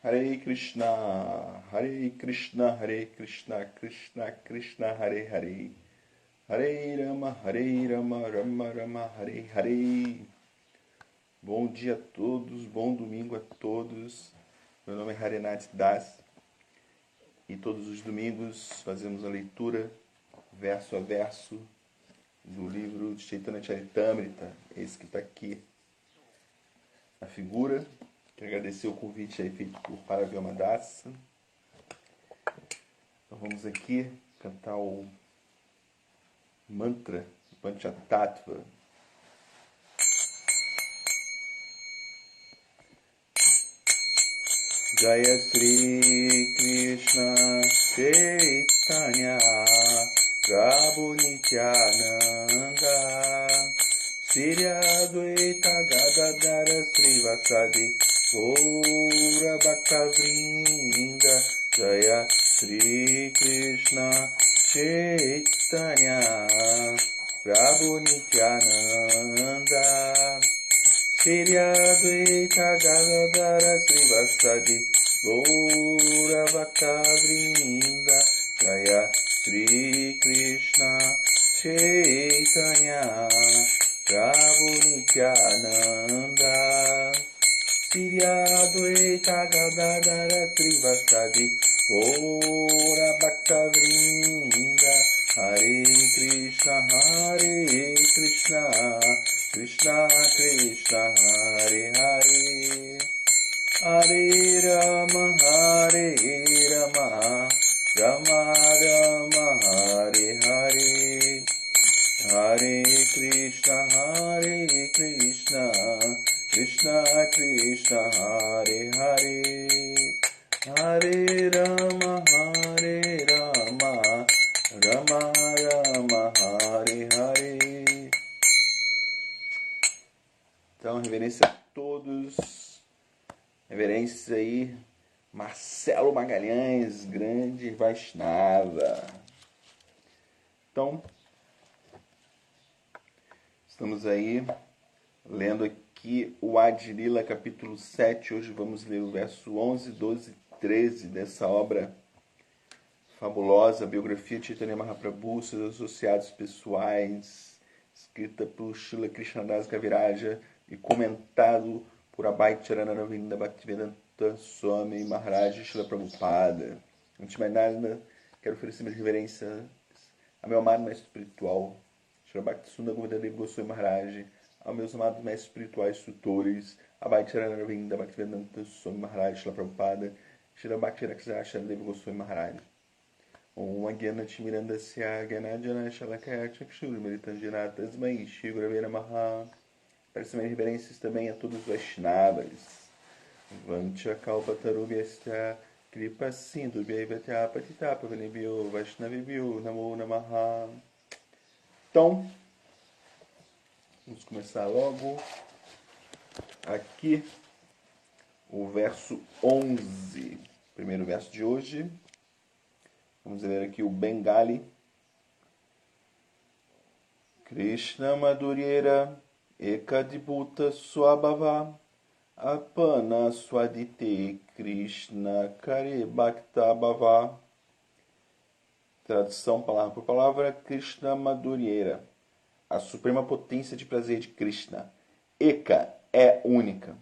Hare Krishna, Hare Krishna, Krishna Krishna, Hare Hare. Hare Rama, Rama Rama, Hare Hare. Bom dia a todos, bom domingo a todos. Meu nome é Harenath Das e todos os domingos fazemos a leitura, verso a verso, do livro de Chaitanya Charitamrita, esse que está aqui na figura. Quero agradecer o convite aí feito por Paravyama Dasa. Então vamos aqui cantar o mantra Panchatattva. Jaya Sri Krishna Chaitanya Prabhu Nityananda Sri Advaita Gadadhara Srivasadi Gaura Bhaktavrinda Jaya Sri Krishna Chaitanya Prabhu Nityananda Sri Advaita Gadadhara Srivasadi Gaura Bhaktavrinda Jaya Sri Krishna Chaitanya Prabhu Nityananda Sri Advaita Gadadhara Srivasadi Gaura Bhaktavrinda Hare Krishna Krishna Krishna Hare Hare Hare Rama Rama Rama Hare Hare Hare Krishna Krishna Krishna Hare Hare Hare Rama Rama Rama Hare Hare. Então, reverência a todos. Reverência aí, Marcelo Magalhães, grande Vaishnava. Então, estamos aí lendo aqui o Adi Lila, capítulo 7. Hoje vamos ler o verso 11, 12 e 13 dessa obra fabulosa, a biografia de Chaitanya Mahaprabhu, seus associados pessoais, escrita por Srila Krishnadas Kaviraja e comentado por Abhay Charanaravinda Bhaktivedanta Swami Maharaj Srila Prabhupada. Antes de mais nada, quero oferecer minhas reverências ao meu amado mestre espiritual, Srila Bhaktisunda Govardhana Goswami Maharaj, aos meus amados mestres espirituais tutores, Abhay Charanaravinda Bhaktivedanta Swami Maharaj Srila Prabhupada, Srila Bhakti Raksasha Deva Goswami Maharaj. Om Agyana Timirandasya Gyanajana Shalakaya Chakshur Meritanjana Tasmai Shri Gurave Namaha. Peço minhas reverências também a todos os Vaishnavas. Vancha Kalpatarubhyasya Kripa Sindhu Bhaivatya Patitapa Vanibhyo Vaishnavibhyo Namo Namaha. Então, vamos começar logo. Aqui, o verso 11. Primeiro verso de hoje. Vamos ler aqui o Bengali. Krishna Madhurera Ekadibhuta Swabhava Apana Swadite Krishna Kare Bhaktabhava. Tradução palavra por palavra. Krishna Madhurera, a suprema potência de prazer de Krishna. Eka é única.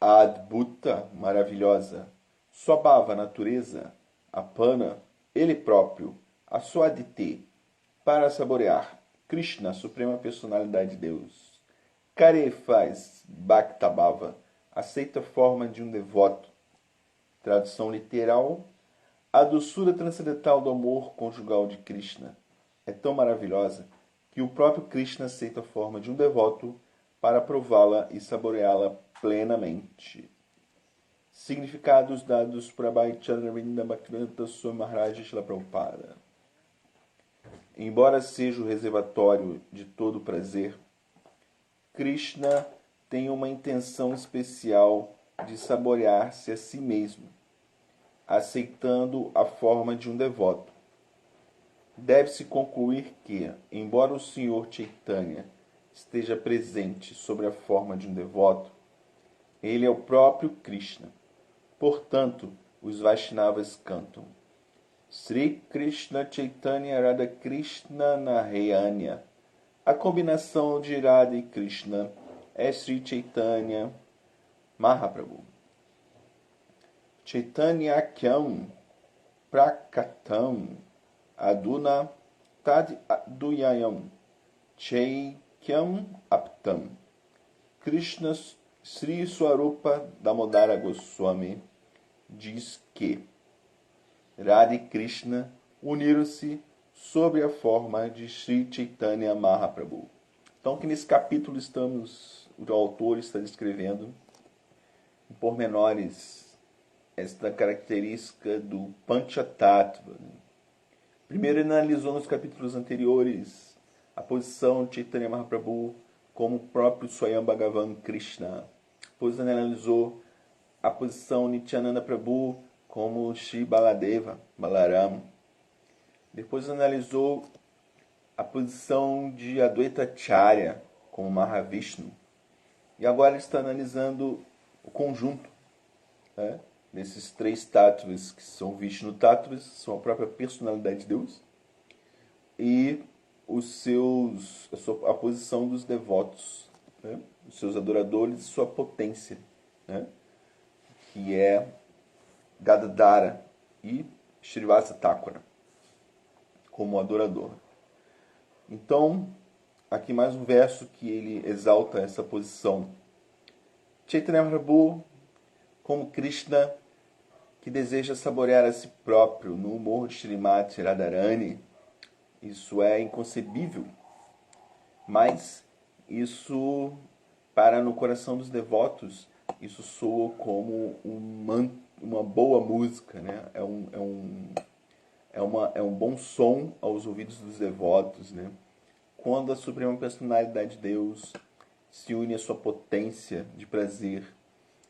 Adbhuta, maravilhosa. Swabhava, natureza. Apana, ele próprio. Aswadite, para saborear. Krishna, a suprema personalidade de Deus. Kare faz, Bhaktabhava, aceita a forma de um devoto. Tradução literal. A doçura transcendental do amor conjugal de Krishna é tão maravilhosa que o próprio Krishna aceita a forma de um devoto para prová-la e saboreá-la plenamente. Significados dados por Abhay Charanaravinda Bhaktivedanta Swami Maharaj Srila Prabhupada. Embora seja o reservatório de todo prazer, Krishna tem uma intenção especial de saborear-se a si mesmo, aceitando a forma de um devoto. Deve-se concluir que, embora o Senhor Chaitanya esteja presente sob a forma de um devoto, ele é o próprio Krishna. Portanto, os Vaishnavas cantam Sri Krishna Chaitanya Radha Krishna Narayanya. A combinação de Radha e Krishna é Sri Chaitanya Mahaprabhu. Chaitanyakyam Prakatam Aduna Tad Aduyayam Chaikyam Aptam. Krishna Sri Swarupa Damodara Goswami diz que Radha e Krishna uniram-se sob a forma de Sri Chaitanya Mahaprabhu. Então, que nesse capítulo o autor está descrevendo em pormenores esta característica do Panchatattva. Primeiro, ele analisou nos capítulos anteriores a posição de Chaitanya Mahaprabhu como o próprio Swayam Bhagavan Krishna. Depois ele analisou a posição de Nityananda Prabhu como Shri Baladeva, Balaram. Depois analisou a posição de Advaita Acharya como Mahavishnu. E agora ele está analisando o conjunto, né, desses três tattvas, que são Vishnu tattvas, são a própria personalidade de Deus, e a posição dos devotos, né, os seus adoradores e sua potência, né, que é Gadadhara e Srivasa Thakura como adorador. Então, aqui mais um verso que ele exalta essa posição. Chaitanya Mahaprabhu, como Krishna, que deseja saborear a si próprio no humor de Srimati Radharani. Isso é inconcebível, mas isso, para no coração dos devotos, isso soa como uma boa música, né? É um bom som aos ouvidos dos devotos, né? Quando a Suprema Personalidade de Deus se une à sua potência de prazer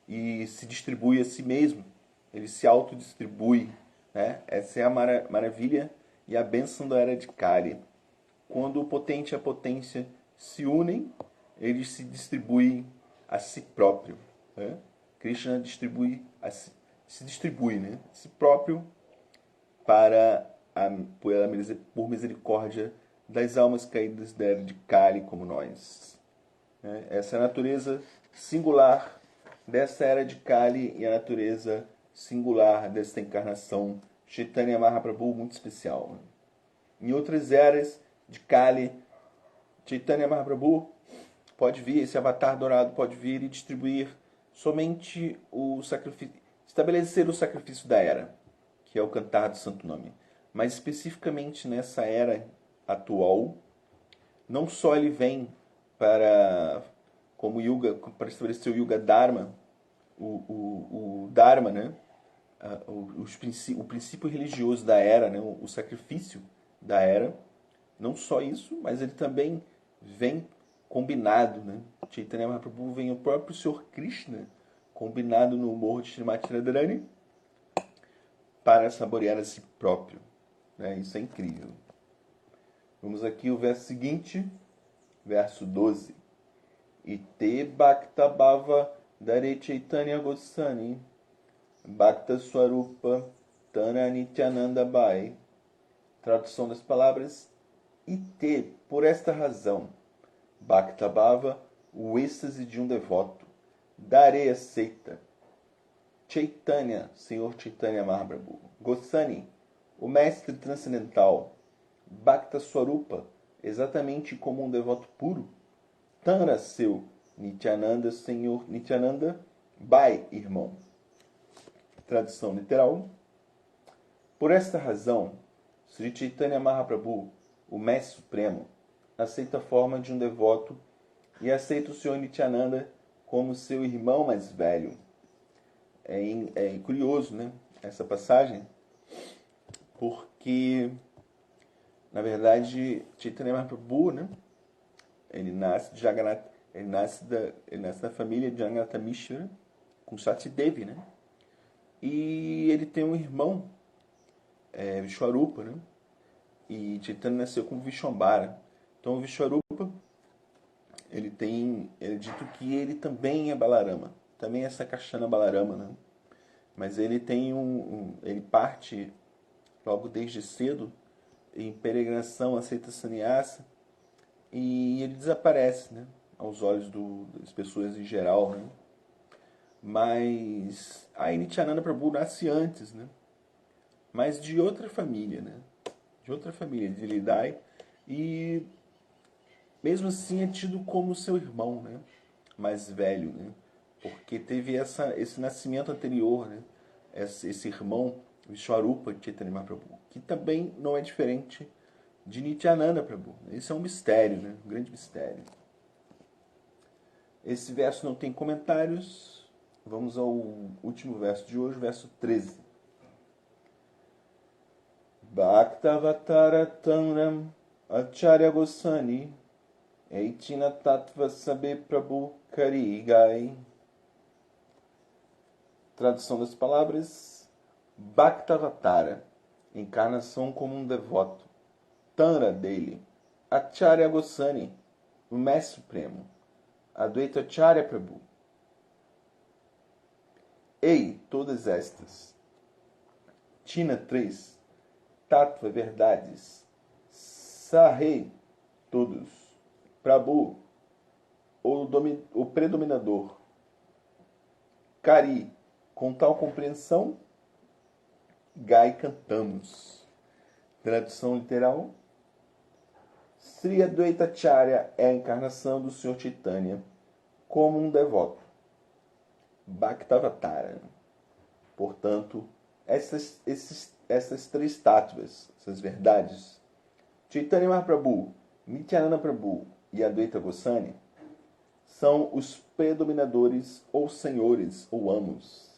e se distribui a si mesmo, ele se autodistribui, né? Essa é a maravilha e a bênção da era de Kali. Quando o potente e a potência se unem, eles se distribuem a si próprio, né? Krishna se distribui, né, a si próprio por misericórdia das almas caídas da era de Kali como nós. Essa é a natureza singular dessa era de Kali e a natureza singular desta encarnação Chaitanya Mahaprabhu muito especial. Em outras eras de Kali, Chaitanya Mahaprabhu pode vir, esse avatar dourado pode vir e distribuir somente o sacrifício, estabelecer o sacrifício da era, que é o cantar do santo nome. Mas especificamente nessa era atual, não só ele vem para estabelecer o Yuga Dharma, o Dharma, né? O princípio religioso da era, né? O sacrifício da era. Não só isso, mas ele também vem combinado, né? Chaitanya Mahaprabhu vem o próprio Senhor Krishna combinado no humor de Srimati Radharani para saborear a si próprio, né? Isso é incrível. Vamos aqui ao verso seguinte, verso 12. Ite Bhakta Bhava Dare Chaitanya Goswami Bhakta Swarupa Tana Nityananda Bai. Tradução das palavras: Ite, por esta razão, Bhakta Bhava, o êxtase de um devoto, Dare, aceita, Chaitanya, Senhor Chaitanya Mahaprabhu, Goswami, o mestre transcendental, Bhakta Swarupa, exatamente como um devoto puro, Tana, seu, Nityananda, Senhor Nityananda, Bai, irmão. Tradução literal: por esta razão, Sri Chaitanya Mahaprabhu, o Mestre Supremo, aceita a forma de um devoto e aceita o Senhor Nityananda como seu irmão mais velho. É curioso, né, essa passagem, porque, na verdade, Chaitanya Mahaprabhu, né, ele nasce da família de Jagannatha Mishra com Sati Devi, né, e ele tem um irmão, Vishwarupa, né, e Chaitanya nasceu como Vishwambara. Então o Vishwarupa, é dito que ele também é Balarama, também é Sakashana Balarama, né? mas ele tem ele parte logo desde cedo em peregrinação, aceita sannyasa e ele desaparece, né? Aos olhos das pessoas em geral, né? Mas a Nityananda Prabhu nasce antes, né? Mas de outra família, né? De outra família, de Lidai, e mesmo assim é tido como seu irmão, né? Mais velho, né? Porque teve esse nascimento anterior, né? Esse irmão, Vishwarupa Chaitanya Mahaprabhu, que também não é diferente de Nityananda Prabhu. Esse é um mistério, né? Um grande mistério. Esse verso não tem comentários. Vamos ao último verso de hoje, verso 13. Bhaktavatara Tanram Acharya Goswami Eitina Tattva Sabe Prabhu Karigai. Tradução das palavras: Bhaktavatara, encarnação como um devoto. Tanra dele, Acharya Goswami, o Mestre Supremo. Advaita Acharya Prabhu. Ei, todas estas. Tina 3. Tattva, verdades. Sahei, todos. Prabhu, o predominador. Kari, com tal compreensão, Gai, cantamos. Tradução literal: Sri Advaita Acharya é a encarnação do Sr. Chaitanya como um devoto. Bhaktavatara. Portanto, essas três tattvas, essas verdades, Chaitanya Mahaprabhu, Nityananda Prabhu e Advaita Goswami, são os predominadores ou senhores ou amos.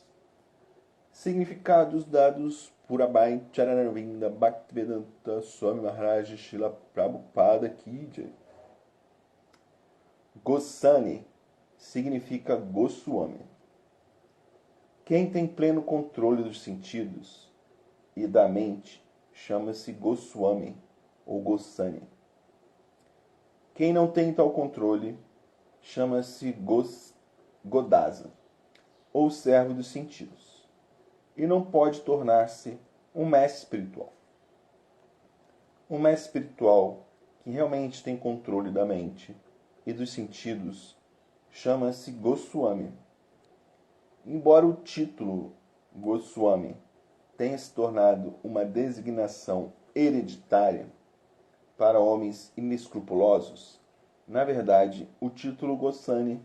Significados dados por Abai Charanarvinda Bhaktivedanta Swami Maharaj Srila Prabhupada Ki Jai. Goswami significa Goswami. Quem tem pleno controle dos sentidos e da mente chama-se Goswami ou Goswami. Quem não tem tal controle chama-se Godasa ou servo dos sentidos e não pode tornar-se um mestre espiritual. Um mestre espiritual que realmente tem controle da mente e dos sentidos chama-se Goswami. Embora o título Goswami tenha se tornado uma designação hereditária para homens inescrupulosos, na verdade, o título Goswami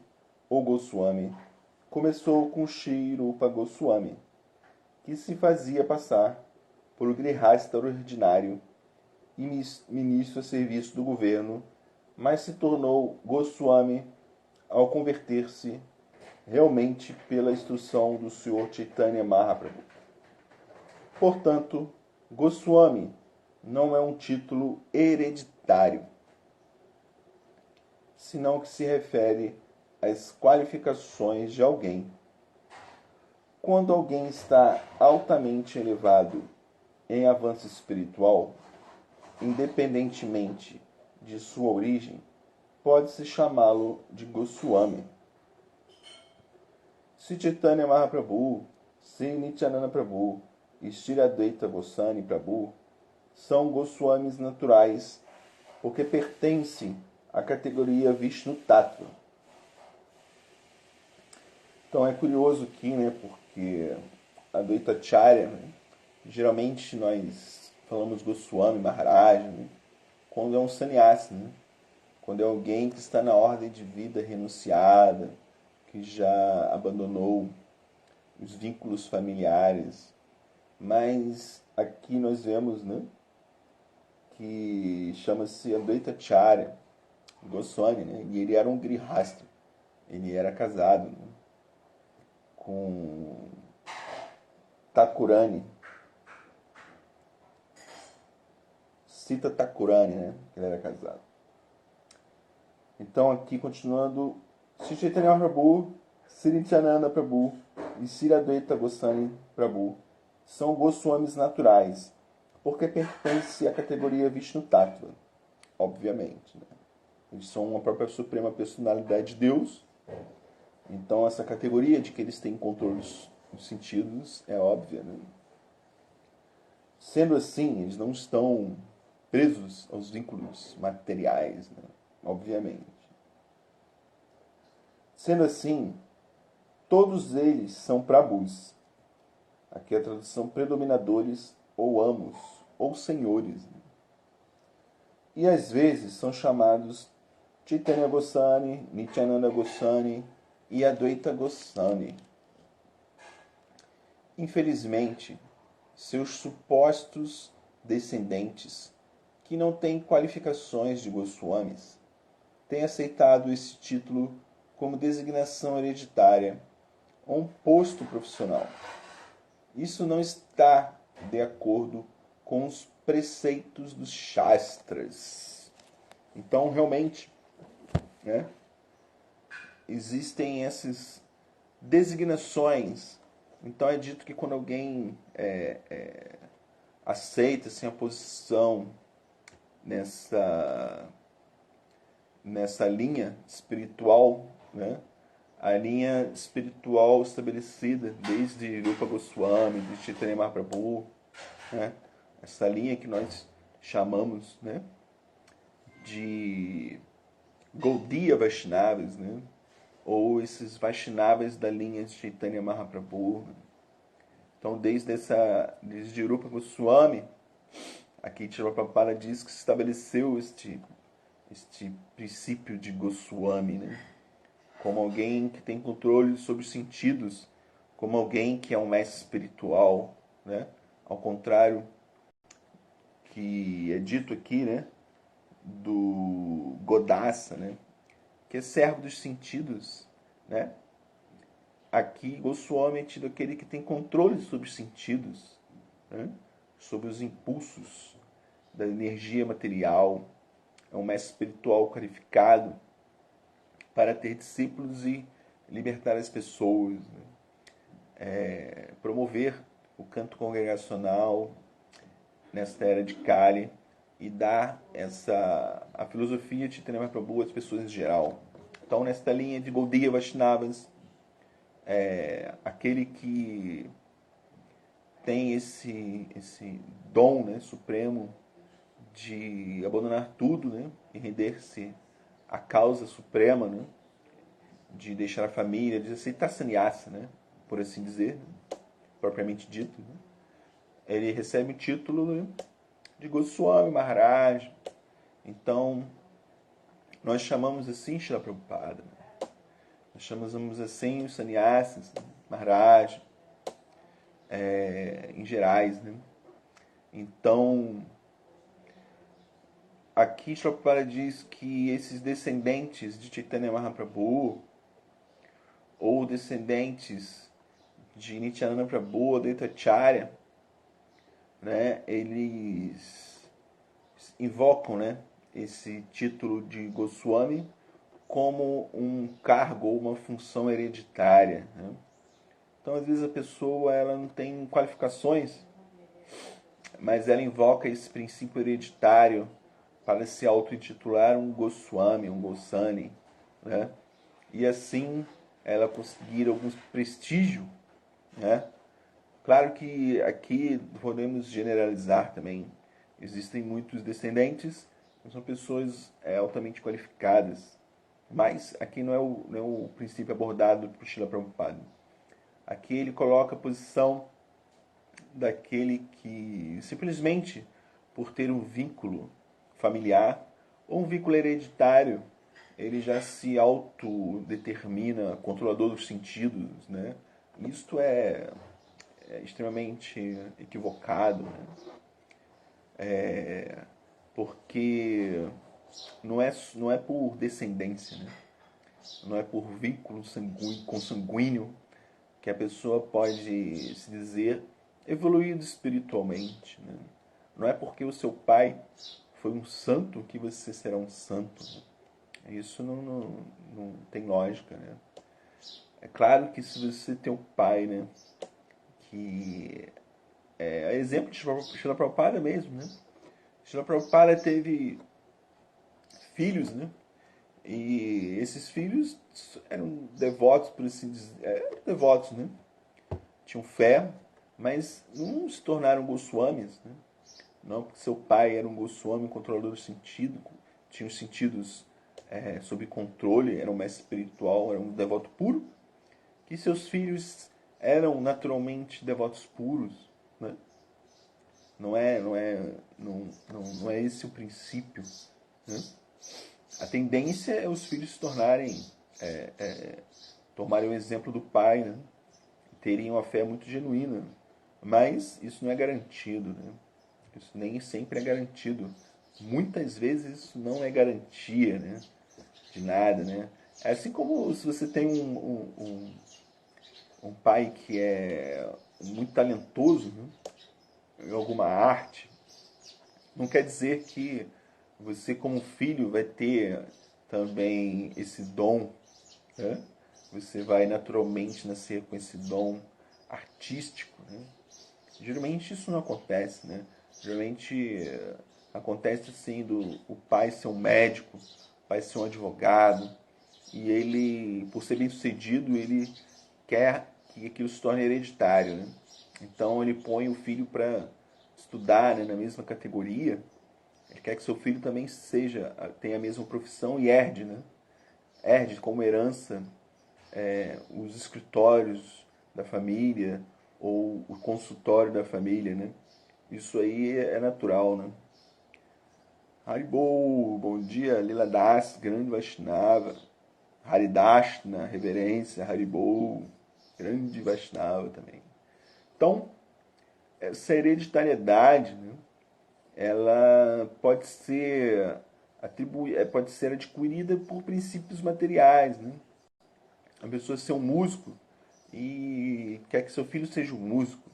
ou Goswami começou com Shri Rupa Goswami, que se fazia passar por grihasta ordinário e ministro a serviço do governo, mas se tornou Goswami ao converter-se realmente pela instrução do Sr. Chaitanya Mahaprabhu. Portanto, Goswami não é um título hereditário, senão que se refere às qualificações de alguém. Quando alguém está altamente elevado em avanço espiritual, independentemente de sua origem, pode-se chamá-lo de Goswami. Sri Chaitanya Mahaprabhu, Sri Nityananda Prabhu e Sri Advaita Goswami Prabhu são Goswamis naturais porque pertencem à categoria Vishnu Tattva. Então é curioso aqui, né, porque Advaita Acharya, né, geralmente nós falamos Goswami Maharaj, né, quando é um sannyasi, né, quando é alguém que está na ordem de vida renunciada, que já abandonou os vínculos familiares. Mas aqui nós vemos, né, que chama-se Advaita Acharya Goswami, né, e ele era um grihasta, ele era casado, né, com Thakurani, Sita Thakurani, né, ele era casado. Então aqui continuando, Sri Chaitanya Prabhu, Sri Nityananda Prabhu e Sri Advaita Goswami Prabhu são Goswamis naturais, porque pertencem à categoria Vishnu Tattva, obviamente. Né? Eles são a própria suprema personalidade de Deus, então essa categoria de que eles têm controle os sentidos é óbvia, né? Sendo assim, eles não estão presos aos vínculos materiais, né? Obviamente. Sendo assim, todos eles são prabhus. Aqui a tradução predominadores, ou amos, ou senhores. Né? E às vezes são chamados Chaitanya Goswami, Nityananda Goswami e Advaita Goswami. Infelizmente, seus supostos descendentes, que não têm qualificações de Goswamis, têm aceitado esse título como designação hereditária ou um posto profissional. Isso não está de acordo com os preceitos dos Shastras. Então, realmente, né, existem essas designações. Então, é dito que quando alguém aceita assim, a posição nessa linha espiritual, né, a linha espiritual estabelecida desde Rupa Goswami, de Chaitanya Mahaprabhu, né, essa linha que nós chamamos, né, de Gaudiya Vaishnavas, né, ou esses Vaishnavas da linha de Chaitanya Mahaprabhu. Então, desde Rupa Goswami, aqui Srila Prabhupada diz que se estabeleceu este princípio de Goswami, né? Como alguém que tem controle sobre os sentidos, como alguém que é um mestre espiritual, né? Ao contrário que é dito aqui, né? Do Godasa, né? Que é servo dos sentidos, né? Aqui Goswami é tido aquele que tem controle sobre os sentidos, né? Sobre os impulsos da energia material. É um mestre espiritual qualificado para ter discípulos e libertar as pessoas, né? Promover o canto congregacional nesta era de Kali e dar a filosofia de Chaitanya Mahaprabhu às pessoas em geral. Então, nesta linha de Gaudiya Vaishnavas, aquele que tem esse dom, né, supremo de abandonar tudo, né, e render-se à causa suprema, né, de deixar a família, de aceitar sannyasa, né, por assim dizer, né, propriamente dito, né, ele recebe o título, né, de Goswami Maharaj. Então, nós chamamos assim Srila Prabhupada, né? Nós chamamos assim os sannyasas, né, Maharaj, em gerais, né? Então, aqui Srila Prabhupada diz que esses descendentes de Chaitanya Mahaprabhu ou descendentes de Nityananda Prabhu, Advaita Acharya, né, eles invocam, né, esse título de Goswami como um cargo ou uma função hereditária, né? Então, às vezes a pessoa ela não tem qualificações, mas ela invoca esse princípio hereditário para se auto-intitular um Goswami, um Goswami, né? E assim ela conseguir algum prestígio, né? Claro que aqui podemos generalizar também. Existem muitos descendentes que são pessoas altamente qualificadas, mas aqui não é o princípio abordado por Srila Prabhupada. Aqui ele coloca a posição daquele que simplesmente por ter um vínculo familiar ou um vínculo hereditário, ele já se autodetermina controlador dos sentidos, né? Isto é extremamente equivocado, né? Porque não é por descendência, né? Não é por vínculo consanguíneo que a pessoa pode se dizer evoluído espiritualmente, né? Não é porque o seu pai foi um santo que você será um santo, né? Isso não tem lógica, né? É claro que se você tem um pai, né, que é exemplo de Srila Prabhupada mesmo, né? Srila Prabhupada teve filhos, né? E esses filhos eram devotos, por assim dizer, devotos, né? tinham fé, mas não se tornaram Goswamis, né? Não porque seu pai era um Goswami, controlador do sentido, tinha os sentidos sob controle, era um mestre espiritual, era um devoto puro, que seus filhos eram naturalmente devotos puros, né? Não é esse o princípio, né? A tendência é os filhos se tornarem, tomarem o exemplo do pai, né? Terem uma fé muito genuína, mas isso não é garantido, né? Isso nem sempre é garantido. Muitas vezes isso não é garantia, né? De nada, né? É assim como se você tem um pai que é muito talentoso, né, em alguma arte, não quer dizer que você como filho vai ter também esse dom, né? Você vai naturalmente nascer com esse dom artístico, né? Geralmente isso não acontece, né? Geralmente acontece assim do o pai ser um médico, o pai ser um advogado, e ele, por ser bem sucedido, ele quer que aquilo se torne hereditário, né? Então ele põe o filho para estudar, né, na mesma categoria. Ele quer que seu filho também tenha a mesma profissão e herde, né? Herde como herança os escritórios da família ou o consultório da família, né? Isso aí é natural, né? Haribo, bom dia, Lila Das, grande Vaishnava. Haridashna, reverência, Haribo, grande Vaishnava também. Então, essa hereditariedade, né, ela pode ser adquirida por princípios materiais, né? A pessoa ser um músico e quer que seu filho seja um músico,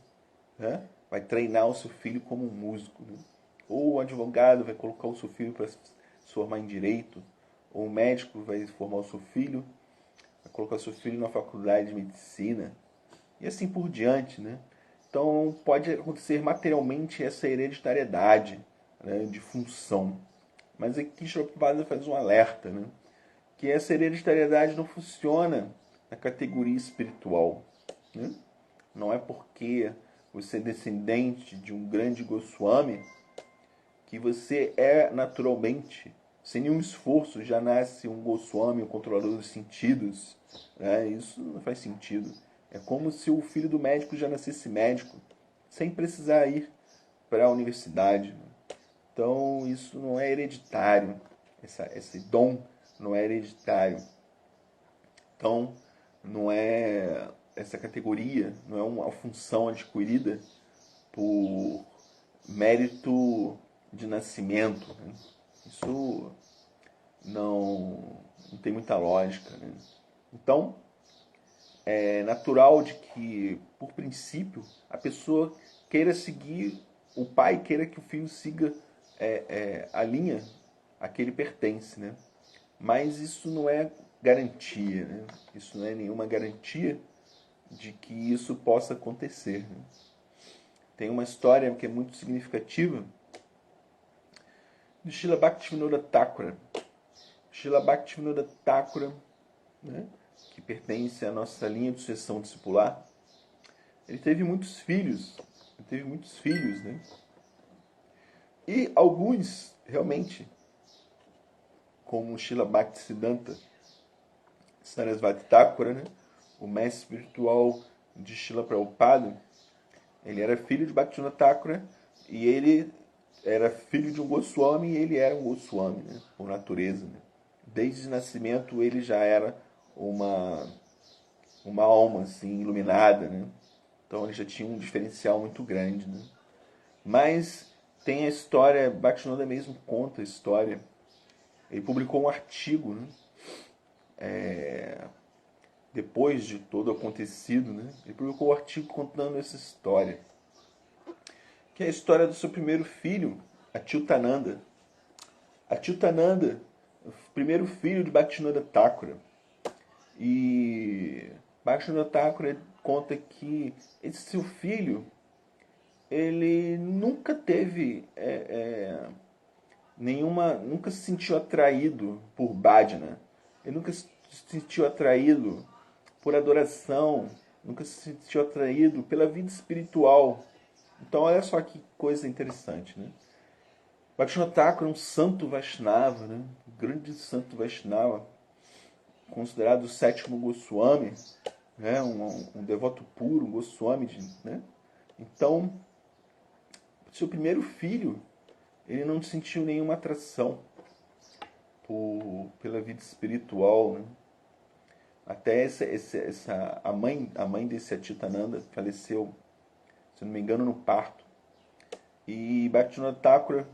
né? Vai treinar o seu filho como um músico, né? Ou o advogado vai colocar o seu filho para se formar em direito, ou o médico vai formar o seu filho, vai colocar o seu filho na faculdade de medicina, e assim por diante, né? Então pode acontecer materialmente essa hereditariedade, né, de função. Mas aqui Shlopada faz um alerta, né? Que essa hereditariedade não funciona na categoria espiritual, né? Não é porque você é descendente de um grande Goswami que você é naturalmente, sem nenhum esforço, já nasce um Goswami, um controlador dos sentidos, né? Isso não faz sentido. É como se o filho do médico já nascesse médico, sem precisar ir para a universidade, né? Então, isso não é hereditário. Esse dom não é hereditário. Então, não é essa categoria, não é uma função adquirida por mérito de nascimento, né? Isso não tem muita lógica, né? Então, é natural de que, por princípio, a pessoa queira seguir, o pai queira que o filho siga a linha a que ele pertence, né? Mas isso não é garantia, né? Isso não é nenhuma garantia de que isso possa acontecer, né? Tem uma história que é muito significativa de Srila Bhaktivinoda Thakura. Srila Bhaktivinoda Thakura, né, que pertence à nossa linha de sucessão discipular, ele teve muitos filhos. Né? E alguns, realmente, como Srila Bhaktisiddhanta Sarasvati Thakura, né, o mestre espiritual de Srila Prabhupada, ele era filho de Bhaktivinoda Thakura e ele era filho de um Goswami e ele era um Goswami, né, por natureza, né? Desde o nascimento ele já era uma alma assim, iluminada, né? Então ele já tinha um diferencial muito grande, né? Mas tem a história, Bhaktivinoda mesmo conta a história. Ele publicou um artigo, né? Depois de todo acontecido, né? Ele publicou um artigo contando essa história, que é a história do seu primeiro filho, Achyutananda. Achyutananda, o primeiro filho de Bhaktivinoda Thakura. E Bhaktivinoda Thakura conta que esse seu filho, ele nunca teve nunca se sentiu atraído por bhajana. Ele nunca se sentiu atraído por adoração nunca se sentiu atraído pela vida espiritual. Então olha só que coisa interessante, né? Bhaktivinoda Thakur é um santo Vaishnava, né? Um grande santo Vaishnava, considerado o sétimo Goswami, né? Um devoto puro, um Goswami, né? Então, seu primeiro filho, ele não sentiu nenhuma atração pela vida espiritual, né? Até a mãe desse Atitananda faleceu, se não me engano, no parto. E Bhaktivinoda Thakur,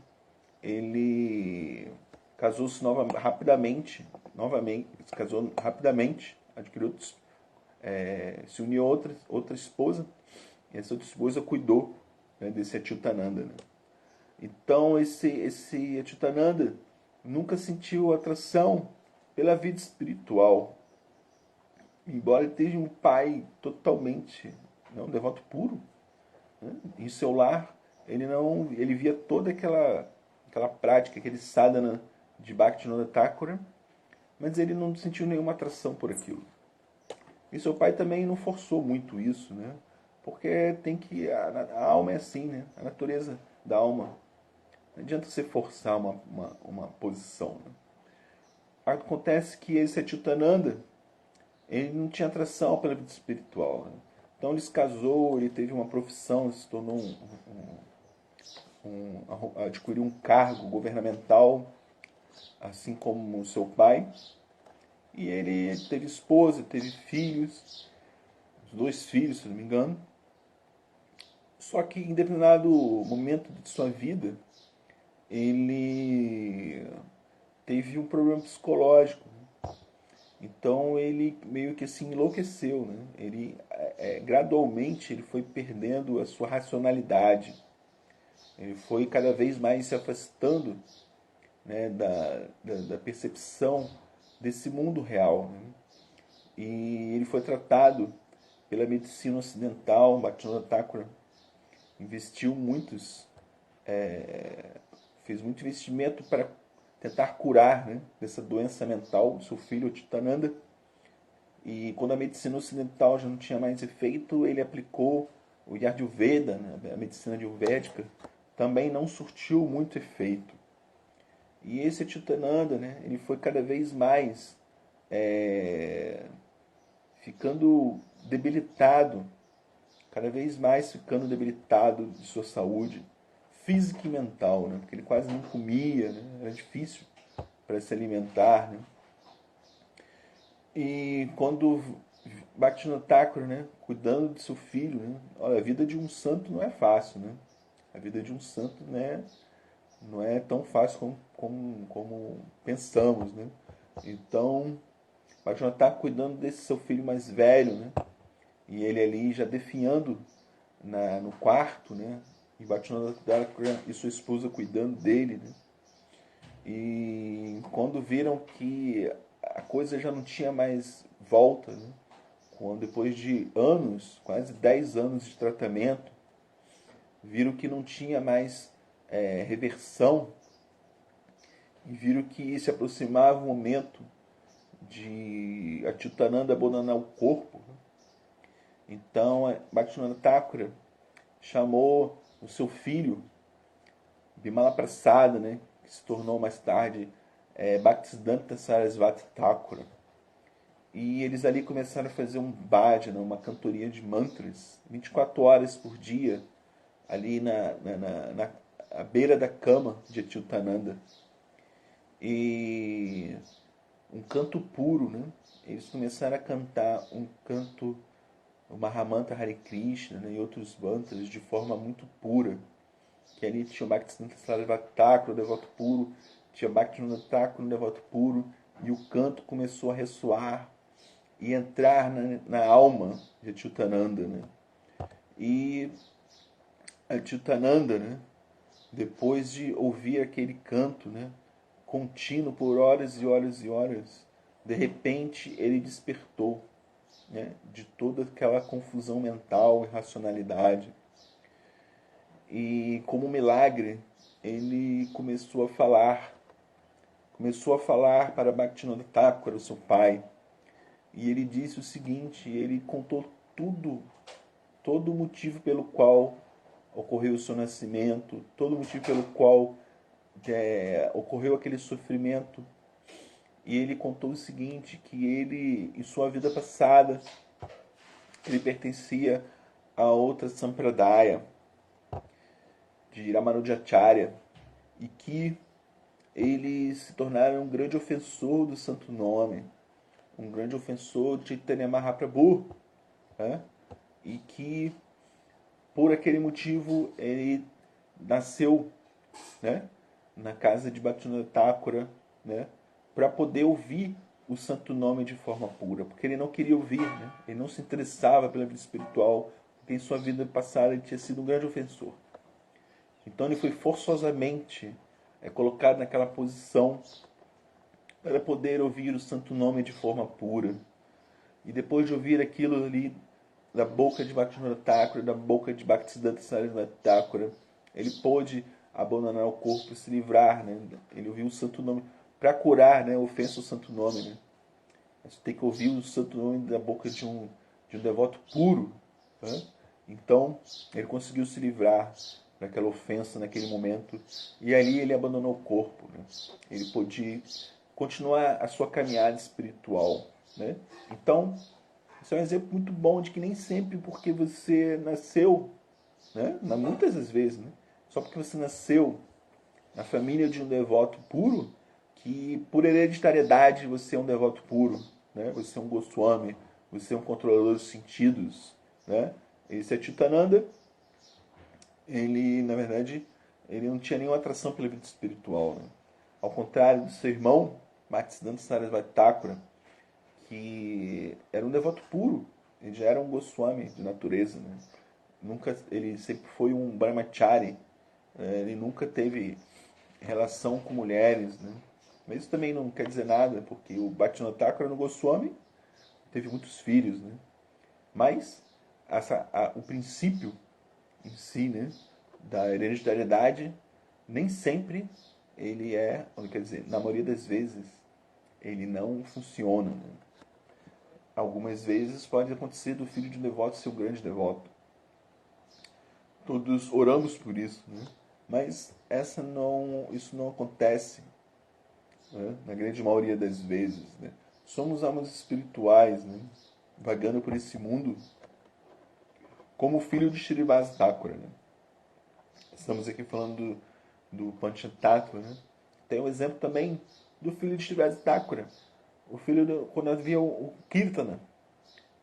ele casou-se rapidamente, se casou rapidamente, adquiriu se uniu a outra esposa, e essa outra esposa cuidou, né, desse Achyutananda, né? Então esse Achyutananda nunca sentiu atração pela vida espiritual, embora ele tenha um pai totalmente, né, um devoto puro, né? Em seu lar ele via toda aquela prática, aquele sadhana de Bhaktivinoda Thakur, mas ele não sentiu nenhuma atração por aquilo. E seu pai também não forçou muito isso, né? Porque a alma é assim, né? A natureza da alma. Não adianta você forçar uma posição, né? Acontece que esse Achyutananda, ele não tinha atração pela vida espiritual, né? Então ele se casou, ele teve uma profissão, ele se tornou adquiriu um cargo governamental, assim como seu pai. E ele teve esposa, teve filhos, 2 filhos, se não me engano. Só que em determinado momento de sua vida, ele teve um problema psicológico. Então ele meio que assim enlouqueceu, né? Ele gradualmente ele foi perdendo a sua racionalidade. Ele foi cada vez mais se afastando, né, da percepção desse mundo real, né? E ele foi tratado pela medicina ocidental. Bhaktivinoda Thakur investiu fez muito investimento para tentar curar, né, dessa doença mental do seu filho Achyutananda. E quando a medicina ocidental já não tinha mais efeito, ele aplicou o Ayurveda, né, a medicina ayurvédica, também não surtiu muito efeito. E esse Achyutananda, né, ele foi cada vez mais ficando debilitado, cada vez mais ficando debilitado de sua saúde física e mental, né? Porque ele quase não comia, né? Era difícil para se alimentar, né? E quando Bhaktivinoda Thakur, né, cuidando de seu filho, né? Olha, a vida de um santo não é fácil, né? A vida de um santo, né, não é tão fácil como pensamos, né? Então, Bhaktivinoda Thakur cuidando desse seu filho mais velho, né? E ele ali já definhando no quarto, né? E Bhaktivinoda Thakur e sua esposa cuidando dele, né? E quando viram que a coisa já não tinha mais volta, né? Quando depois de anos, quase 10 anos de tratamento, viram que não tinha mais reversão, e viram que se aproximava o momento de Achyutananda abandonar o corpo, né? Então Bhaktivinoda Thakur chamou o seu filho Bimala Prasada, né, que se tornou mais tarde Bhaktisiddhanta Sarasvati Thakur. E eles ali começaram a fazer um bhajana, uma cantoria de mantras, 24 horas por dia, ali à beira da cama de Achyutananda. E um canto puro, né? Eles começaram a cantar um canto, o Mahamanta Hare Krishna, né, e outros mantras de forma muito pura. Que ali tinha o Bhaktisiddhanta Sarasvati Thakur, o devoto puro, tinha Bhaktivinoda Thakur, um devoto puro, e o canto começou a ressoar e entrar na alma de Achyutananda, né? E Achyutananda, né, depois de ouvir aquele canto, né, contínuo por horas e horas e horas, de repente ele despertou, né, de toda aquela confusão mental e racionalidade. E como um milagre, ele começou a falar para Bhaktivinoda Thakur, o seu pai. E ele disse o seguinte, ele contou todo o motivo pelo qual ocorreu o seu nascimento, todo o motivo pelo qual ocorreu aquele sofrimento. E ele contou o seguinte, que ele, em sua vida passada, ele pertencia a outra Sampradaya, de Ramanujacharya, e que ele se tornara um grande ofensor do santo nome, um grande ofensor de Chaitanya Mahaprabhu, né? E que, por aquele motivo, ele nasceu, né, na casa de Bhaktivinoda Thakura, né, para poder ouvir o santo nome de forma pura, porque ele não queria ouvir, né? Ele não se interessava pela vida espiritual, porque em sua vida passada ele tinha sido um grande ofensor. Então ele foi forçosamente colocado naquela posição para poder ouvir o santo nome de forma pura. E depois de ouvir aquilo ali da boca de Bhaktivinoda Thakura, da boca de Bhaktisiddhanta Sarasvati Thakura, ele pôde abandonar o corpo e se livrar, né? Ele ouviu o santo nome para curar, né, a ofensa ao santo nome, né? Você tem que ouvir o santo nome da boca de um devoto puro, né? Então ele conseguiu se livrar daquela ofensa naquele momento, e ali ele abandonou o corpo, né? Ele pôde continuar a sua caminhada espiritual, né? Então isso é um exemplo muito bom de que nem sempre porque você nasceu, né, muitas das vezes, né, só porque você nasceu na família de um devoto puro, que por hereditariedade você é um devoto puro, né? Você é um Goswami, você é um controlador dos sentidos, né? Esse Achitananda, ele, na verdade, ele não tinha nenhuma atração pela vida espiritual, né? Ao contrário do seu irmão, Bhaktisiddhanta Sarasvati Thakura, que era um devoto puro, ele já era um Goswami de natureza, né? Ele sempre foi um brahmachari, ele nunca teve relação com mulheres, né? Mas isso também não quer dizer nada, porque o Bhaktivinoda Thakura no Goswami teve muitos filhos, né? Mas o princípio em si, né, da hereditariedade, nem sempre ele quer dizer, na maioria das vezes, ele não funciona, né? Algumas vezes pode acontecer do filho de um devoto ser um grande devoto. Todos oramos por isso, né? Mas isso não acontece, né, na grande maioria das vezes, né? Somos almas espirituais, né, vagando por esse mundo como o filho de Shrivasa Thakura, né? Estamos aqui falando do Panchatattva, né? Tem um exemplo também do filho de Shrivasa Thakura. Quando havia o Kirtana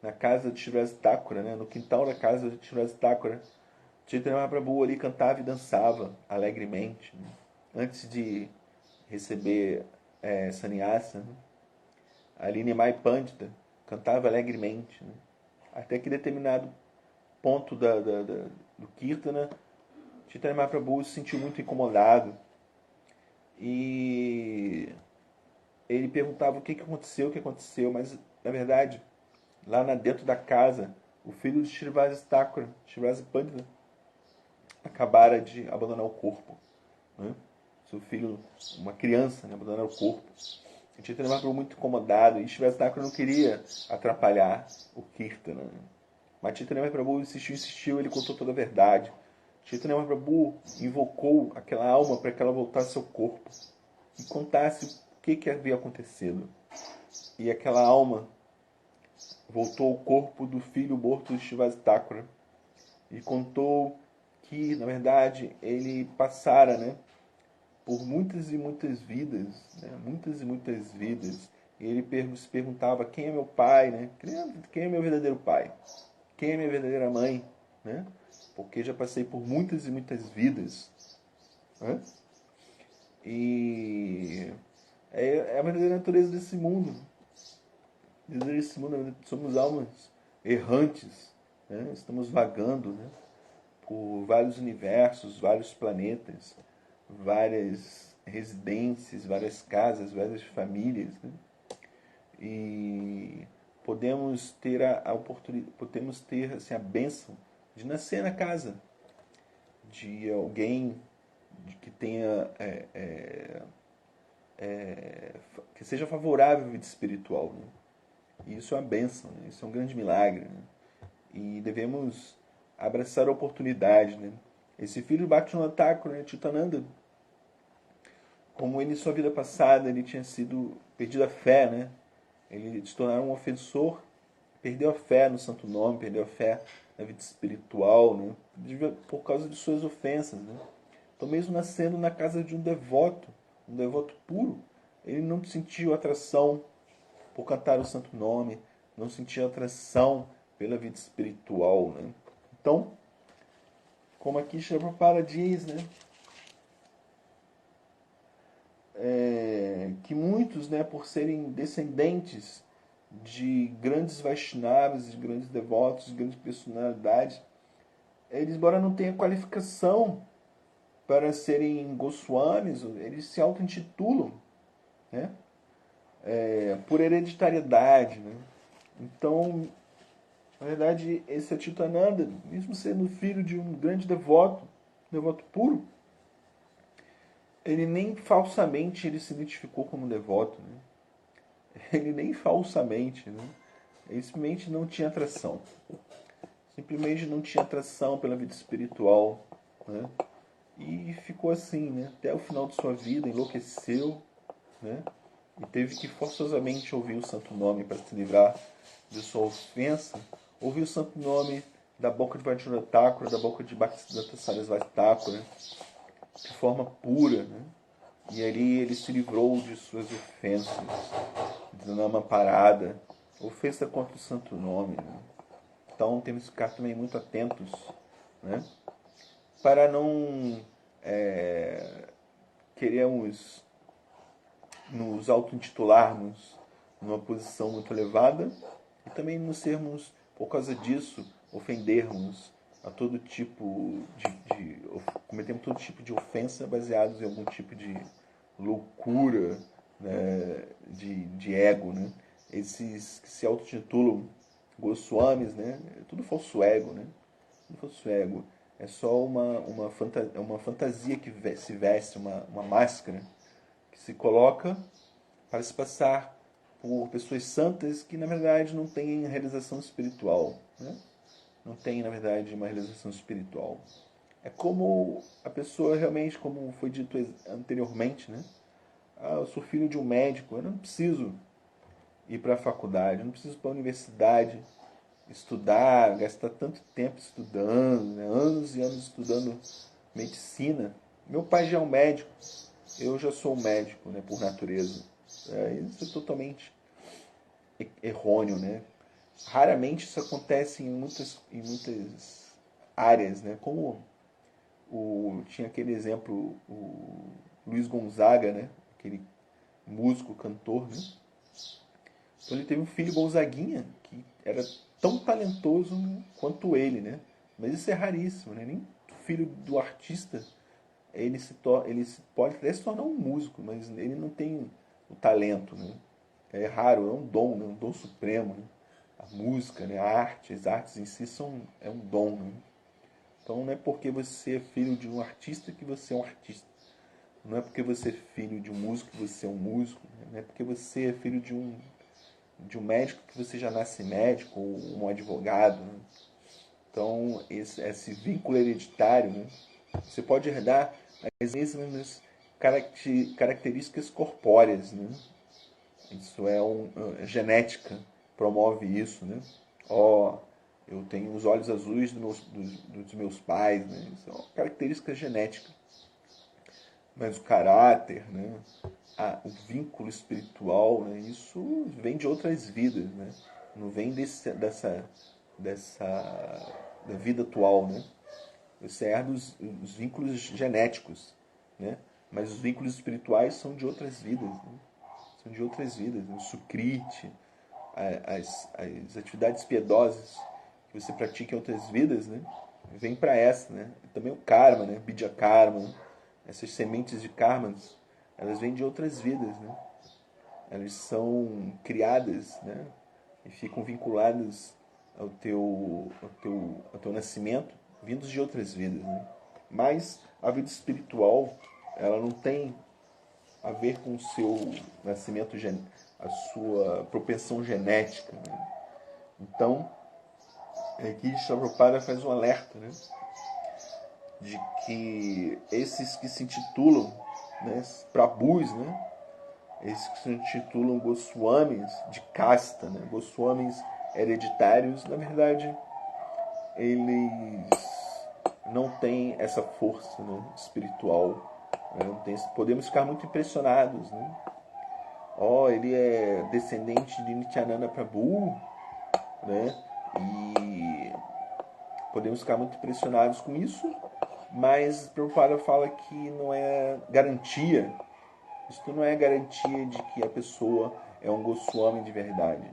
na casa de Shrivasa Thakura, né, no quintal da casa de Shrivasa Thakura, Chaitanya Mahaprabhu ali cantava e dançava alegremente, né? Antes de receber sannyasa, né? Ali Nimai Pandita cantava alegremente, né? Até que determinado ponto do Kirtana, Chaitanya Mahaprabhu se sentiu muito incomodado e ele perguntava o que aconteceu, mas na verdade, dentro da casa, o filho de Shrivasa Thakura, Shrivasa Pandita, acabara de abandonar o corpo, né? Seu filho, uma criança, né, abandonar o corpo. A Chaitanya Mahaprabhu muito incomodado, e Shrivasa Thakura não queria atrapalhar o Kirtana, né? Mas Chaitanya Mahaprabhu insistiu, ele contou toda a verdade. Chaitanya Mahaprabhu invocou aquela alma para que ela voltasse ao corpo e contasse o que havia acontecido. E aquela alma voltou ao corpo do filho morto de Shrivasa Thakura e contou que, na verdade, ele passara, né, por muitas e muitas vidas, né, muitas e muitas vidas. E ele se perguntava: quem é meu pai, né? Quem é meu verdadeiro pai? Quem é minha verdadeira mãe, né? Porque já passei por muitas e muitas vidas, né? E é a verdadeira natureza desse mundo. Desse mundo somos almas errantes, né? Estamos vagando, né, por vários universos, vários planetas, várias residências, várias casas, várias famílias, né? E podemos ter assim, a bênção de nascer na casa de alguém que tenha que seja favorável à vida espiritual, né? E isso é uma bênção, né? Isso é um grande milagre, né? e devemos abraçar a oportunidade, né? Esse filho de Bhaktivinoda, né, Chitananda, como ele em sua vida passada ele tinha sido perdido a fé, né? Ele se tornou um ofensor, perdeu a fé no Santo Nome, perdeu a fé na vida espiritual, né? Por causa de suas ofensas, né? Então, mesmo nascendo na casa de um devoto puro, ele não sentiu atração por cantar o Santo Nome, não sentia atração pela vida espiritual, né? Então, como aqui Shri Prabhupada diz, né? Que muitos, né, por serem descendentes de grandes Vaishnavas, de grandes devotos, de grandes personalidades, eles, embora não tenham qualificação para serem Goswamis, eles se auto-intitulam, né, por hereditariedade, né? Então, na verdade, esse Achyutananda, mesmo sendo filho de um grande devoto puro, ele nem falsamente ele se identificou como devoto, né? Ele nem falsamente, né? Ele simplesmente não tinha atração. Simplesmente não tinha atração pela vida espiritual, né? E ficou assim, né? Até o final de sua vida, enlouqueceu, né? E teve que forçosamente ouvir o Santo Nome para se livrar de sua ofensa. Ouvir o Santo Nome da boca de Vajrayana Thakura, da boca de Bhaktisiddhanta Sarasvati Thakura, de forma pura, né? E ali ele se livrou de suas ofensas, de uma parada, ofensa contra o Santo Nome, né? Então temos que ficar também muito atentos, né? Para não queremos nos auto-intitularmos numa posição muito elevada e também não sermos, por causa disso, ofendermos a todo tipo cometemos todo tipo de ofensa baseados em algum tipo de loucura, né, de ego, né? Esses que se auto-intitulam Goswamis, né? É tudo falso ego, né? Tudo falso ego. É só uma fantasia que se veste, uma máscara que se coloca para se passar por pessoas santas que na verdade não têm realização espiritual, né? Não tem na verdade uma realização espiritual. É como a pessoa realmente, como foi dito anteriormente, né? Ah, eu sou filho de um médico, eu não preciso ir para a faculdade, eu não preciso ir para a universidade estudar, gastar tanto tempo estudando, né? Anos e anos estudando medicina. Meu pai já é um médico, eu já sou um médico, né, por natureza. Isso é totalmente errôneo, né? Raramente isso acontece em muitas áreas, né? Como tinha aquele exemplo, o Luiz Gonzaga, né? Aquele músico, cantor, né? Então ele teve um filho Gonzaguinha que era tão talentoso quanto ele, né? Mas isso é raríssimo, né? Nem o filho do artista ele pode até se tornar um músico, mas ele não tem o talento, né? É raro, é um dom, né? Um dom supremo, né? A música, né? A arte, as artes em si é um dom, né? Então não é porque você é filho de um artista que você é um artista. Não é porque você é filho de um músico que você é um músico. Né? Não é porque você é filho de um médico que você já nasce médico ou um advogado. Né? Então esse vínculo hereditário, né? Você pode herdar as mesmas características corpóreas. Né? Isso genética promove isso. Né? Eu tenho os olhos azuis dos meus pais. Né? Isso é uma característica genética. Mas o caráter, né? O vínculo espiritual, né? Isso vem de outras vidas, né? Não vem da vida atual, né? Você herda os vínculos genéticos, né? Mas os vínculos espirituais são de outras vidas, né? São de outras vidas, né? O sukriti, as atividades piedosas que você pratica em outras vidas, né? Vem para essa, né? E também o karma, né? Bidya karma, né? Essas sementes de karmas, elas vêm de outras vidas, né? Elas são criadas, né? E ficam vinculadas ao teu nascimento, vindos de outras vidas, né? Mas a vida espiritual, ela não tem a ver com o seu nascimento, a sua propensão genética, né? Então, Aqui Prabhupada faz um alerta, né, de que esses que se intitulam, né, Prabhus, né, esses que se intitulam Goswamis de casta, né, Goswamis hereditários, na verdade, eles não têm essa força, né, espiritual. Né, não tem, podemos ficar muito impressionados, né? Ele é descendente de Nityananda Prabhu, né? E podemos ficar muito impressionados com isso, mas Prabhupada fala que não é garantia. Isso não é garantia de que a pessoa é um Goswami de verdade.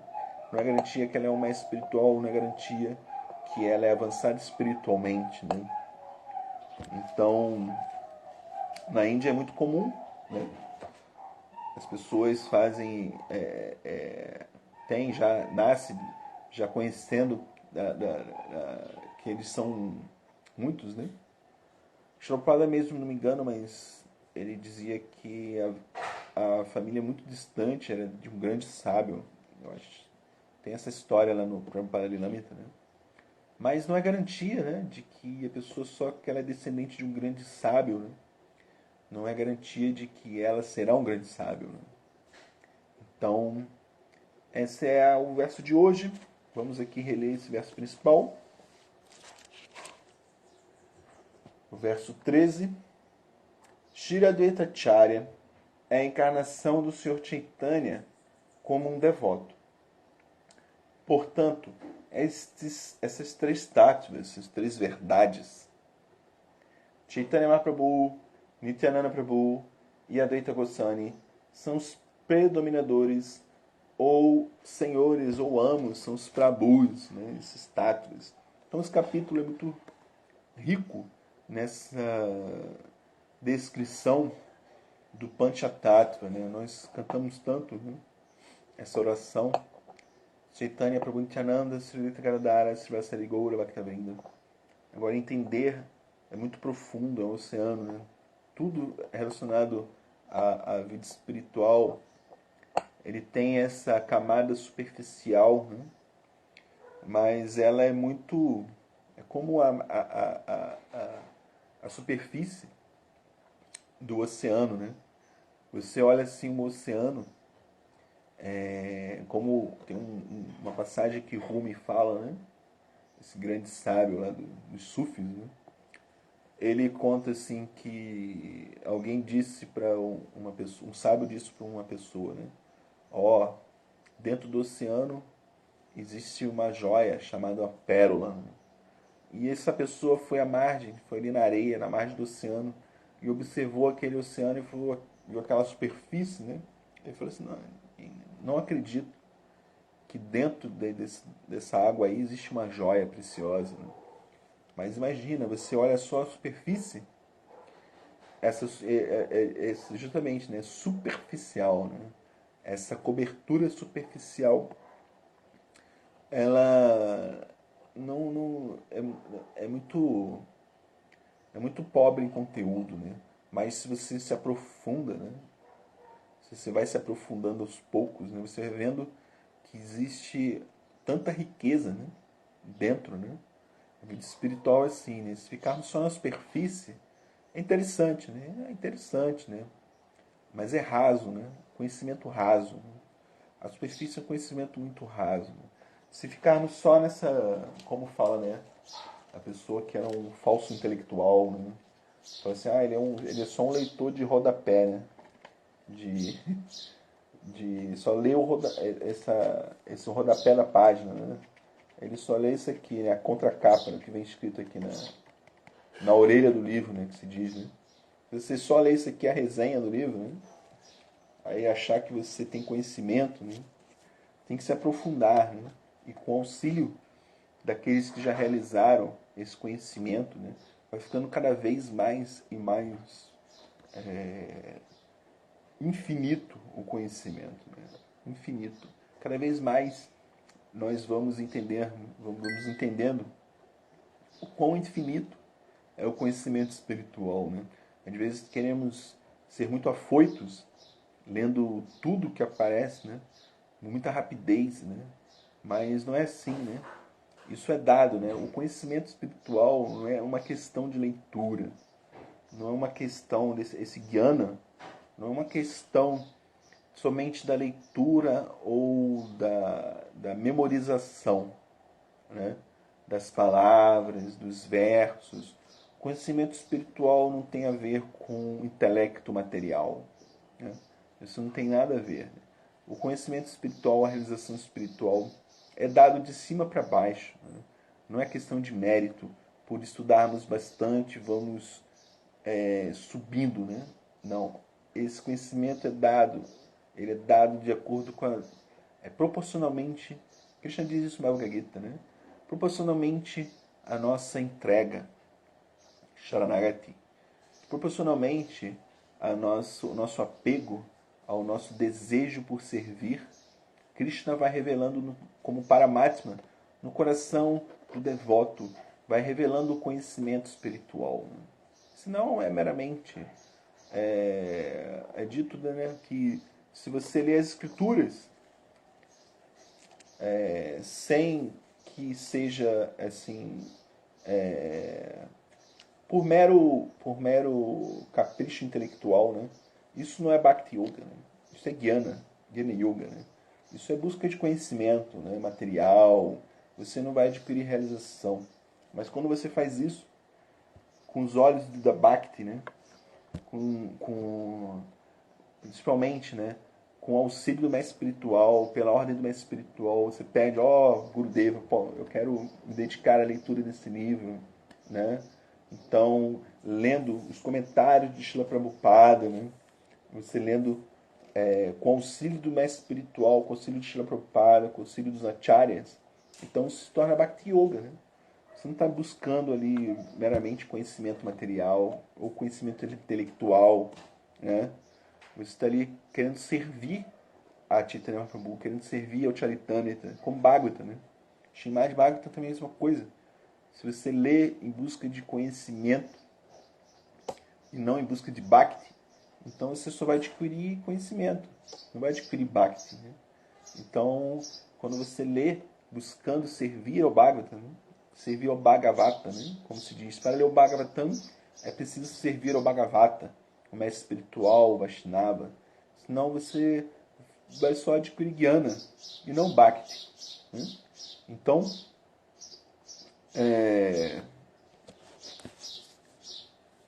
Não é garantia que ela é uma espiritual, não é garantia que ela é avançada espiritualmente, né? Então, na Índia é muito comum, né? As pessoas fazem, nasce já conhecendo que eles são muitos, né? Prabhupada mesmo, não me engano, mas ele dizia que a família muito distante era de um grande sábio. Eu acho. Tem essa história lá no Prabhupada Lilamrita, né? Mas não é garantia, né, de que a pessoa só que ela é descendente de um grande sábio, né? Não é garantia de que ela será um grande sábio, né? Então, esse é o verso de hoje. Vamos aqui reler esse verso principal. O verso 13. Shri Advaita Acharya é a encarnação do Senhor Chaitanya como um devoto. Portanto, essas três táttvas, essas três verdades, Chaitanya Mahaprabhu, Nityananda Prabhu e Advaita Goswami, são os predominadores ou senhores ou amos, são os prabhus, né, esses táttvas. Então esse capítulo é muito rico nessa descrição do Panchatattva, né? Nós cantamos tanto, né, essa oração. Chaitanya Prabhu Nityananda, Srilita Garadhara, Srivasari Gaura Bhaktavrinda. Agora, entender é muito profundo, é um oceano, né? Tudo relacionado à vida espiritual, ele tem essa camada superficial, né? Mas ela é muito... é como a superfície do oceano, né? Você olha assim o oceano, como tem uma passagem que Rumi fala, né? Esse grande sábio lá dos Sufis, né? Ele conta assim que alguém disse para uma pessoa, um sábio disse para uma pessoa, né? Dentro do oceano existe uma joia chamada uma pérola, né? E essa pessoa foi à margem, foi ali na areia, na margem do oceano, e observou aquele oceano e viu aquela superfície, né? Ele falou assim, não acredito que dentro dessa água aí existe uma joia preciosa, né? Mas imagina, você olha só a superfície, justamente, né, superficial, né? Essa cobertura superficial, ela não é muito pobre em conteúdo, né? Mas se você se aprofunda, né? Se você vai se aprofundando aos poucos, né? Você vai vendo que existe tanta riqueza, né, dentro, né? A vida espiritual é assim, né? Se ficarmos só na superfície, é interessante, né? É interessante, né? Mas é raso, né? Conhecimento raso. Né? A superfície é um conhecimento muito raso. Né? Se ficarmos só nessa, como fala, né? A pessoa que era um falso intelectual, né? Fala assim, ele é só um leitor de rodapé, né? De só ler esse rodapé da página, né? Ele só lê isso aqui, né? A contracapa, né? Que vem escrito aqui na orelha do livro, né? Que se diz, né? Se você só lê isso aqui, a resenha do livro, né? Aí achar que você tem conhecimento, né? Tem que se aprofundar, né? E com o auxílio daqueles que já realizaram esse conhecimento, né? Vai ficando cada vez mais e mais infinito o conhecimento, né? Infinito. Cada vez mais nós vamos entendendo o quão infinito é o conhecimento espiritual, né? Às vezes queremos ser muito afoitos, lendo tudo que aparece, né? Com muita rapidez, né? Mas não é assim, né? Isso é dado, né? O conhecimento espiritual não é uma questão de leitura, não é uma questão esse jnana, não é uma questão somente da leitura ou da memorização, né? Das palavras, dos versos. O conhecimento espiritual não tem a ver com intelecto material, né? Isso não tem nada a ver, né? O conhecimento espiritual, a realização espiritual é dado de cima para baixo, né? Não é questão de mérito. Por estudarmos bastante, vamos subindo, né? Não. Esse conhecimento ele é dado de acordo com proporcionalmente, Krishna diz isso no Bhagavad Gita, né? Proporcionalmente à nossa entrega, Sharanagati, proporcionalmente ao nosso apego, ao nosso desejo por servir, Krishna vai revelando como Paramatma no coração do devoto, vai revelando o conhecimento espiritual, né? Senão é meramente dito, né, que se você ler as escrituras sem que seja assim por mero capricho intelectual, né? Isso não é Bhakti Yoga, né? Isso é Jnana Yoga, né? Isso é busca de conhecimento, né? Material. Você não vai adquirir realização. Mas quando você faz isso com os olhos da Bhakti, né? Principalmente, né? Com o auxílio do mestre espiritual, pela ordem do mestre espiritual, você pede, Gurudeva, eu quero me dedicar à leitura desse livro, né? Então, lendo os comentários de Srila Prabhupada, né? Você lendo com auxílio do mestre espiritual, com auxílio de Srila Prabhupada, com auxílio dos acharyas, então isso se torna Bhakti Yoga, né? Você não está buscando ali meramente conhecimento material ou conhecimento intelectual, né? Você está ali querendo servir a Chaitanya Mahaprabhu, querendo servir ao Charitamrita, como Bhagavata, né? Srimad Bhagavatam também é a mesma coisa. Se você lê em busca de conhecimento e não em busca de Bhakti, então você só vai adquirir conhecimento, não vai adquirir Bhakti, né? Então, quando você lê buscando servir ao Bhagavatam, né? Servir ao Bhagavata, né? Como se diz, para ler o Bhagavatam é preciso servir ao Bhagavata, o mestre espiritual, o Vaishnava. Senão você vai só adquirir Jnana e não Bhakti, né? Então,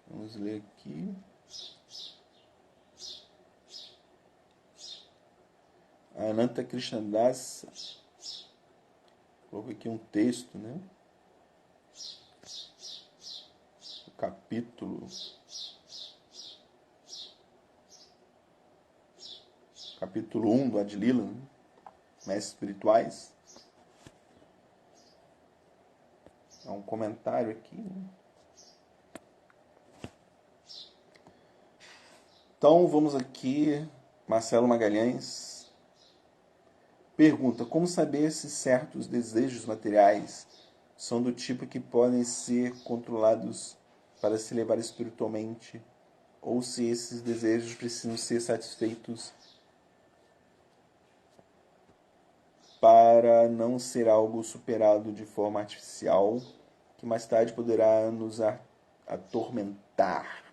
vamos ler aqui. Ananta Krishnadasa colocou aqui um texto, né? O capítulo 1 do Adilila, né? Mestres espirituais. Há um comentário aqui, né? Então vamos aqui, Marcelo Magalhães pergunta: como saber se certos desejos materiais são do tipo que podem ser controlados para se elevar espiritualmente, ou se esses desejos precisam ser satisfeitos para não ser algo superado de forma artificial, que mais tarde poderá nos atormentar?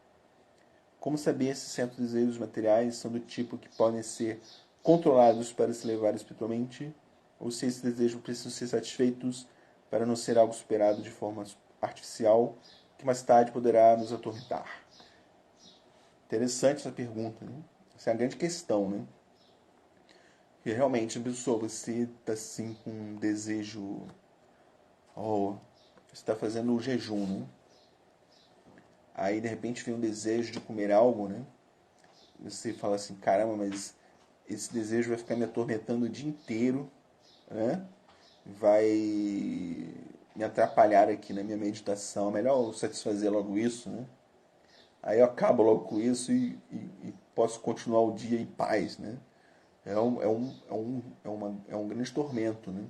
Como saber se certos desejos materiais são do tipo que podem ser controlados para se elevar espiritualmente, ou se esses desejos precisam ser satisfeitos para não ser algo superado de forma artificial, que mais tarde poderá nos atormentar? Interessante essa pergunta, né? Essa é a grande questão, né? Porque realmente, a pessoa, você está assim com um desejo, você está fazendo o jejum, né? Aí de repente vem um desejo de comer algo, né? Você fala assim, caramba, mas esse desejo vai ficar me atormentando o dia inteiro, né? Vai me atrapalhar aqui na minha meditação. É melhor eu satisfazer logo isso, né? Aí eu acabo logo com isso e posso continuar o dia em paz, né? É um grande tormento, né?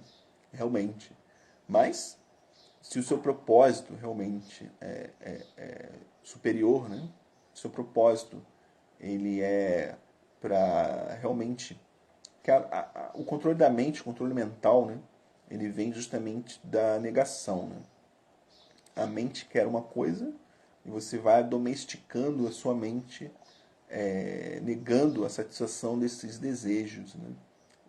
Realmente. Mas, se o seu propósito realmente é superior, né? O seu propósito ele é para realmente o controle da mente, o controle mental, né? ele vem justamente da negação, né? A mente quer uma coisa e você vai domesticando a sua mente, negando a satisfação desses desejos, né?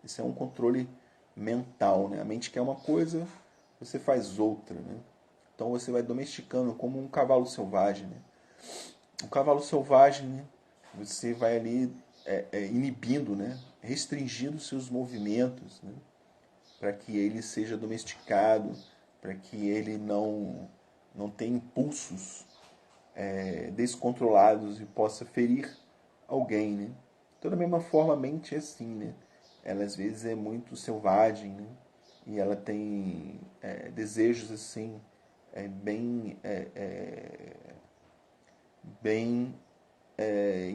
Esse é um controle mental, né? A mente quer uma coisa, você faz outra, né? Então você vai domesticando como um cavalo selvagem, né? O cavalo selvagem, né? Você vai ali inibindo, né? Restringindo seus movimentos, né? Para que ele seja domesticado, para que ele não tenha impulsos descontrolados e possa ferir alguém, né? Então, da mesma forma, a mente é assim, né? Ela às vezes é muito selvagem, né? E ela tem desejos assim bem bem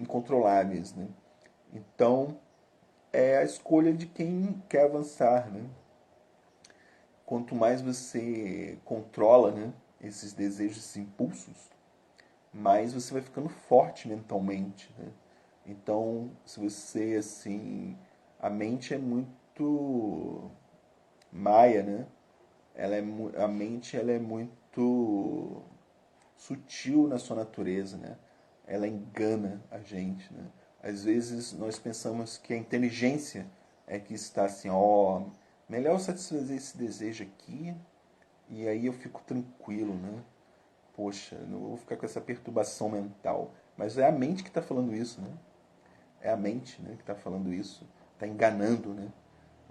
incontroláveis, né? Então é a escolha de quem quer avançar, né? Quanto mais você controla, né, esses desejos, esses impulsos, mais você vai ficando forte mentalmente, né? Então, se você assim, a mente é muito maia, né? A mente ela é muito sutil na sua natureza, né? Ela engana a gente, né? Às vezes nós pensamos que a inteligência é que está assim, ó, melhor eu satisfazer esse desejo aqui e aí eu fico tranquilo, né? Poxa, não vou ficar com essa perturbação mental. Mas é a mente que está falando isso, né? É a mente, né, que está falando isso, está enganando, né?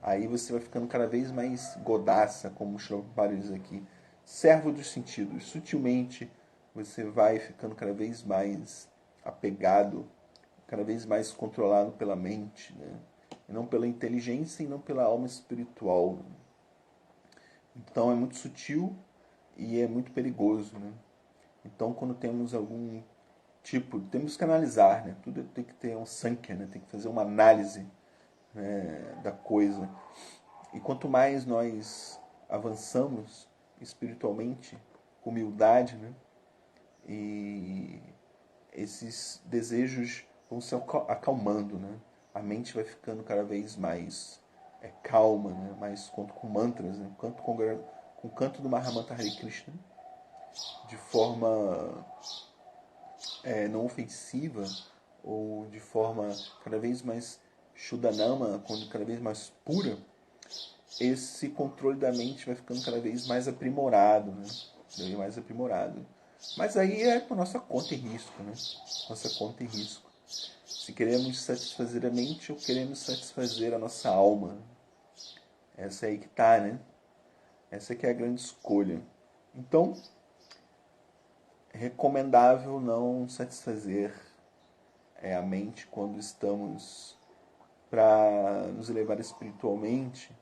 Aí você vai ficando cada vez mais godaça, como o Prabhupada diz aqui, servo dos sentidos. Sutilmente você vai ficando cada vez mais apegado, cada vez mais controlado pela mente, né? E não pela inteligência e não pela alma espiritual. Então é muito sutil e é muito perigoso, né? Então quando temos algum tipo, temos que analisar, né? Tudo tem que ter um sankhya, né? Tem que fazer uma análise, né, da coisa. E quanto mais nós avançamos espiritualmente, com humildade, né? E esses desejos vão se acalmando, né? A mente vai ficando cada vez mais calma, né? Mais com mantras, né? Com o canto do Mahamantra Hare Krishna, de forma não ofensiva ou de forma cada vez mais Shuddhanama, cada vez mais pura, esse controle da mente vai ficando cada vez mais aprimorado, né? Cada vez mais aprimorado. Mas aí é com nossa conta e risco, né? Nossa conta e risco. Se queremos satisfazer a mente ou queremos satisfazer a nossa alma. Essa aí que tá, né? Essa que é a grande escolha. Então, é recomendável não satisfazer a mente quando estamos para nos elevar espiritualmente.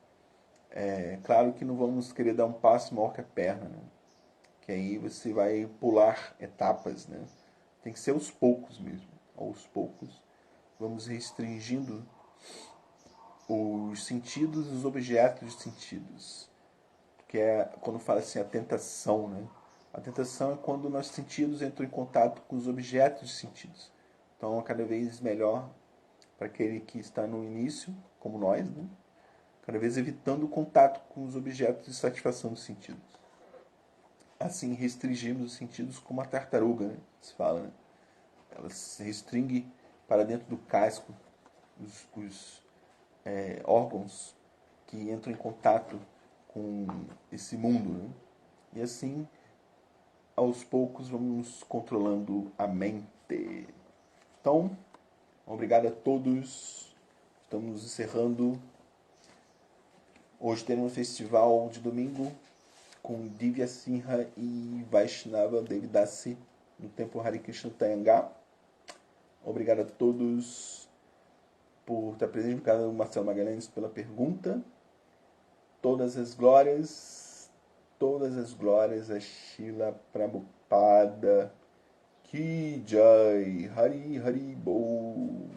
É claro que não vamos querer dar um passo maior que a perna, né? Que aí você vai pular etapas, né? Tem que ser aos poucos mesmo. Aos poucos vamos restringindo os sentidos e os objetos de sentidos. Que é quando fala assim a tentação, né? A tentação é quando nossos sentidos entram em contato com os objetos de sentidos. Então, é cada vez melhor para aquele que está no início, como nós, né? Cada vez evitando o contato com os objetos de satisfação dos sentidos. Assim, restringimos os sentidos como a tartaruga, né? Se fala, né? Ela se restringe para dentro do casco os órgãos que entram em contato com esse mundo, né? E assim, aos poucos, vamos controlando a mente. Então, obrigado a todos. Estamos encerrando. Hoje teremos um festival de domingo com Divya Sinha e Vaishnava Devidasi no Templo Hare Krishna Tayangá. Obrigado a todos por estar presente. Obrigado ao Marcelo Magalhães pela pergunta. Todas as glórias a Srila Prabhupada. Ki Jai, Hari Hari Bol.